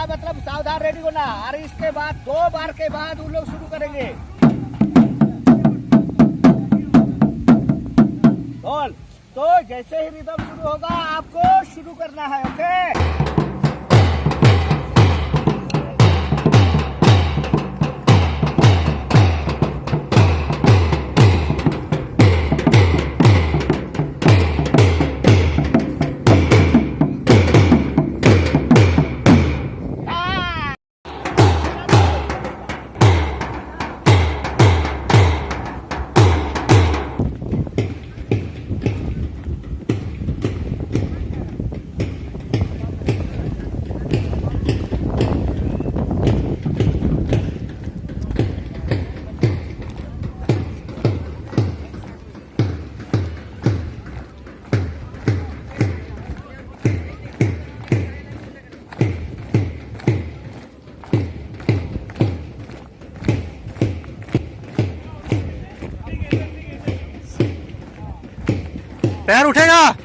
का मतलब सावधान रेडी होना। और इसके बाद 2 बार के बाद उन लोग शुरू करेंगे। बोल तो जैसे ही रिदम शुरू होगा आपको शुरू करना है। ओके पैर उठेगा।